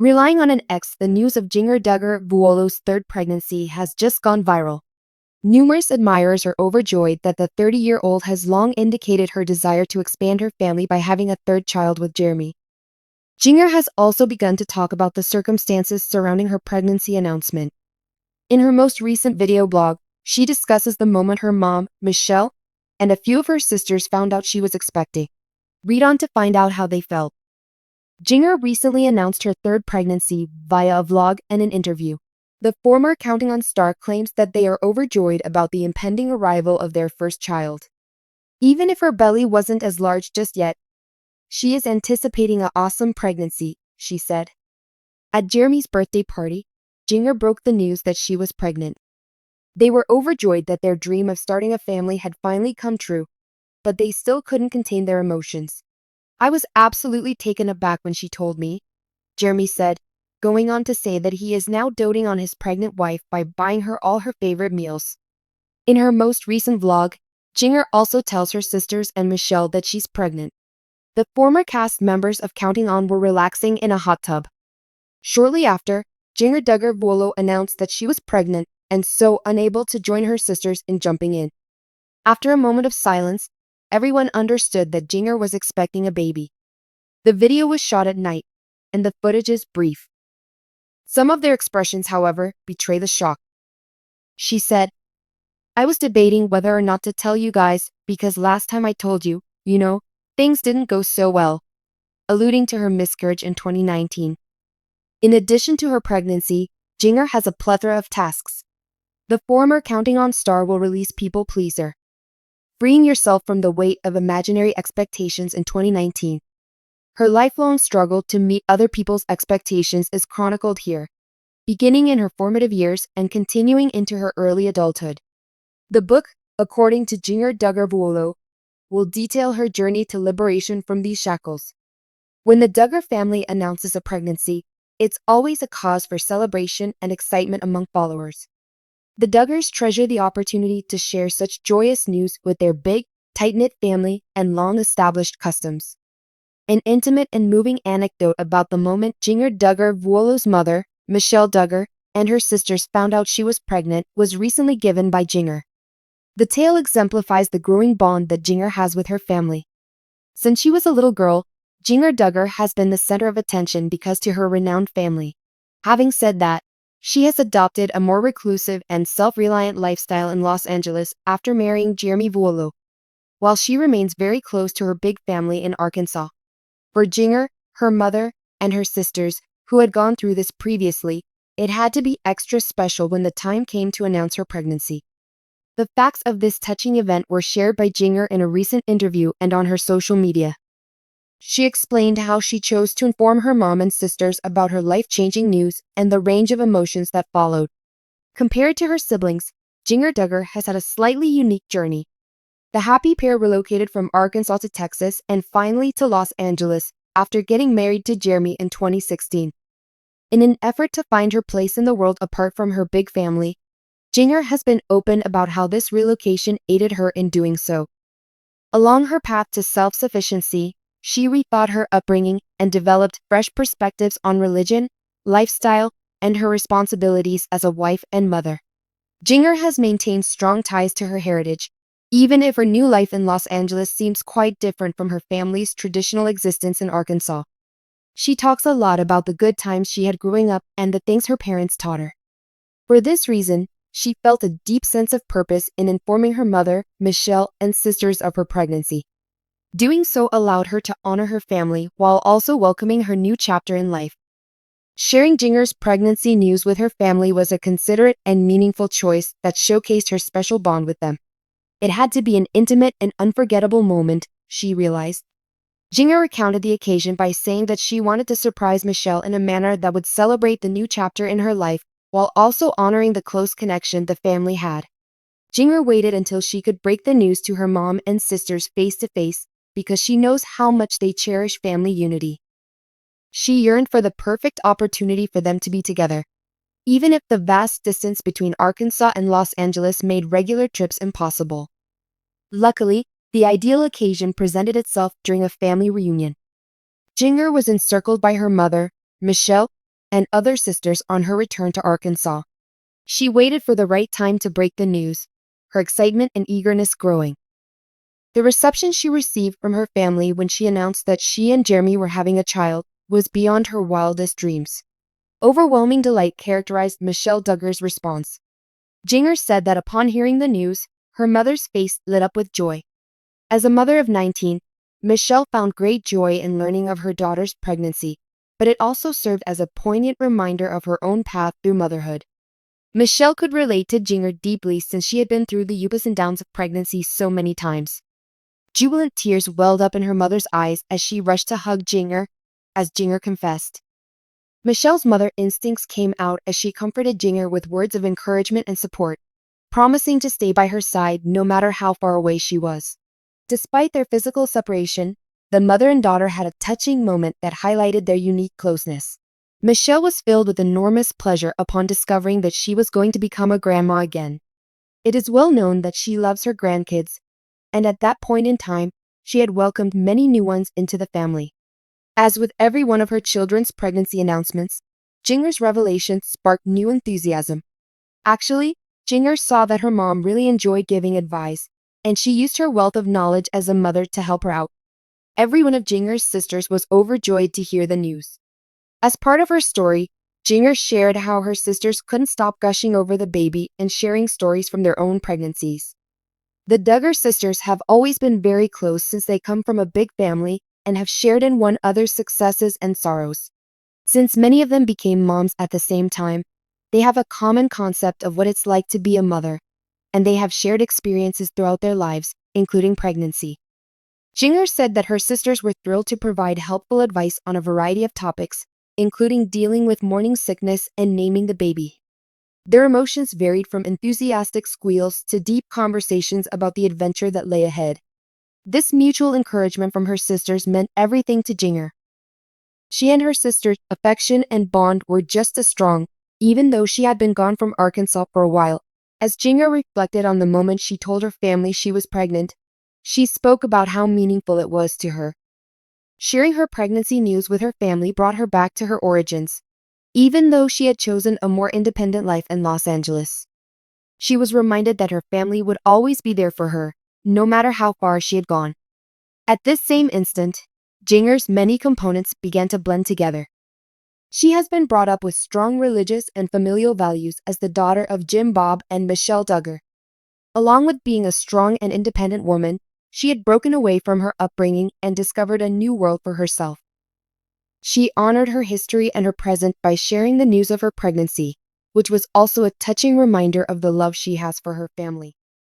Relying on an ex, the news of Jinger Duggar Vuolo's third pregnancy has just gone viral. Numerous admirers are overjoyed that the 30-year-old has long indicated her desire to expand her family by having a third child with Jeremy. Jinger has also begun to talk about the circumstances surrounding her pregnancy announcement. In her most recent video blog, she discusses the moment her mom, Michelle, and a few of her sisters found out she was expecting. Read on to find out how they felt. Jinger recently announced her third pregnancy via a vlog and an interview. The former Counting On star claims that they are overjoyed about the impending arrival of their first child. Even if her belly wasn't as large just yet, she is anticipating an awesome pregnancy, she said. At Jeremy's birthday party, Jinger broke the news that she was pregnant. They were overjoyed that their dream of starting a family had finally come true, but they still couldn't contain their emotions. "I was absolutely taken aback when she told me," Jeremy said, going on to say that he is now doting on his pregnant wife by buying her all her favorite meals. In her most recent vlog, Jinger also tells her sisters and Michelle that she's pregnant. The former cast members of Counting On were relaxing in a hot tub. Shortly after, Jinger Duggar Vuolo announced that she was pregnant and so unable to join her sisters in jumping in. After a moment of silence, everyone understood that Jinger was expecting a baby. The video was shot at night, and the footage is brief. Some of their expressions, however, betray the shock. She said, "I was debating whether or not to tell you guys because last time I told you, things didn't go so well," alluding to her miscarriage in 2019. In addition to her pregnancy, Jinger has a plethora of tasks. The former Counting On star will release People Pleaser, freeing yourself from the weight of imaginary expectations in 2019. Her lifelong struggle to meet other people's expectations is chronicled here, beginning in her formative years and continuing into her early adulthood. The book, according to Jinger Duggar Vuolo, will detail her journey to liberation from these shackles. When the Duggar family announces a pregnancy, it's always a cause for celebration and excitement among followers. The Duggars treasure the opportunity to share such joyous news with their big, tight-knit family and long-established customs. An intimate and moving anecdote about the moment Jinger Duggar Vuolo's mother, Michelle Duggar, and her sisters found out she was pregnant was recently given by Jinger. The tale exemplifies the growing bond that Jinger has with her family. Since she was a little girl, Jinger Duggar has been the center of attention because to her renowned family. Having said that, she has adopted a more reclusive and self-reliant lifestyle in Los Angeles after marrying Jeremy Vuolo, while she remains very close to her big family in Arkansas. For Jinger, her mother, and her sisters, who had gone through this previously, it had to be extra special when the time came to announce her pregnancy. The facts of this touching event were shared by Jinger in a recent interview and on her social media. She explained how she chose to inform her mom and sisters about her life-changing news and the range of emotions that followed. Compared to her siblings, Jinger Duggar has had a slightly unique journey. The happy pair relocated from Arkansas to Texas and finally to Los Angeles after getting married to Jeremy in 2016. In an effort to find her place in the world apart from her big family, Jinger has been open about how this relocation aided her in doing so. Along her path to self-sufficiency, she rethought her upbringing and developed fresh perspectives on religion, lifestyle, and her responsibilities as a wife and mother. Jinger has maintained strong ties to her heritage, even if her new life in Los Angeles seems quite different from her family's traditional existence in Arkansas. She talks a lot about the good times she had growing up and the things her parents taught her. For this reason, she felt a deep sense of purpose in informing her mother, Michelle, and sisters of her pregnancy. Doing so allowed her to honor her family while also welcoming her new chapter in life. Sharing Jinger's pregnancy news with her family was a considerate and meaningful choice that showcased her special bond with them. It had to be an intimate and unforgettable moment, she realized. Jinger recounted the occasion by saying that she wanted to surprise Michelle in a manner that would celebrate the new chapter in her life while also honoring the close connection the family had. Jinger waited until she could break the news to her mom and sisters face to face because she knows how much they cherish family unity. She yearned for the perfect opportunity for them to be together, even if the vast distance between Arkansas and Los Angeles made regular trips impossible. Luckily, the ideal occasion presented itself during a family reunion. Jinger was encircled by her mother, Michelle, and other sisters on her return to Arkansas. She waited for the right time to break the news, her excitement and eagerness growing. The reception she received from her family when she announced that she and Jeremy were having a child was beyond her wildest dreams. Overwhelming delight characterized Michelle Duggar's response. Jinger said that upon hearing the news, her mother's face lit up with joy. As a mother of 19, Michelle found great joy in learning of her daughter's pregnancy, but it also served as a poignant reminder of her own path through motherhood. Michelle could relate to Jinger deeply since she had been through the ups and downs of pregnancy so many times. Jubilant tears welled up in her mother's eyes as she rushed to hug Jinger, as Jinger confessed. Michelle's mother instincts came out as she comforted Jinger with words of encouragement and support, promising to stay by her side no matter how far away she was. Despite their physical separation, the mother and daughter had a touching moment that highlighted their unique closeness. Michelle was filled with enormous pleasure upon discovering that she was going to become a grandma again. It is well known that she loves her grandkids, and at that point in time, she had welcomed many new ones into the family. As with every one of her children's pregnancy announcements, Jinger's revelation sparked new enthusiasm. Actually, Jinger saw that her mom really enjoyed giving advice, and she used her wealth of knowledge as a mother to help her out. Every one of Jinger's sisters was overjoyed to hear the news. As part of her story, Jinger shared how her sisters couldn't stop gushing over the baby and sharing stories from their own pregnancies. The Duggar sisters have always been very close since they come from a big family and have shared in one another's successes and sorrows. Since many of them became moms at the same time, they have a common concept of what it's like to be a mother, and they have shared experiences throughout their lives, including pregnancy. Jinger said that her sisters were thrilled to provide helpful advice on a variety of topics, including dealing with morning sickness and naming the baby. Their emotions varied from enthusiastic squeals to deep conversations about the adventure that lay ahead. This mutual encouragement from her sisters meant everything to Jinger. She and her sister's affection and bond were just as strong, even though she had been gone from Arkansas for a while. As Jinger reflected on the moment she told her family she was pregnant, she spoke about how meaningful it was to her. Sharing her pregnancy news with her family brought her back to her origins, even though she had chosen a more independent life in Los Angeles. She was reminded that her family would always be there for her, no matter how far she had gone. At this same instant, Jinger's many components began to blend together. She has been brought up with strong religious and familial values as the daughter of Jim Bob and Michelle Duggar. Along with being a strong and independent woman, she had broken away from her upbringing and discovered a new world for herself. She honored her history and her present by sharing the news of her pregnancy, which was also a touching reminder of the love she has for her family.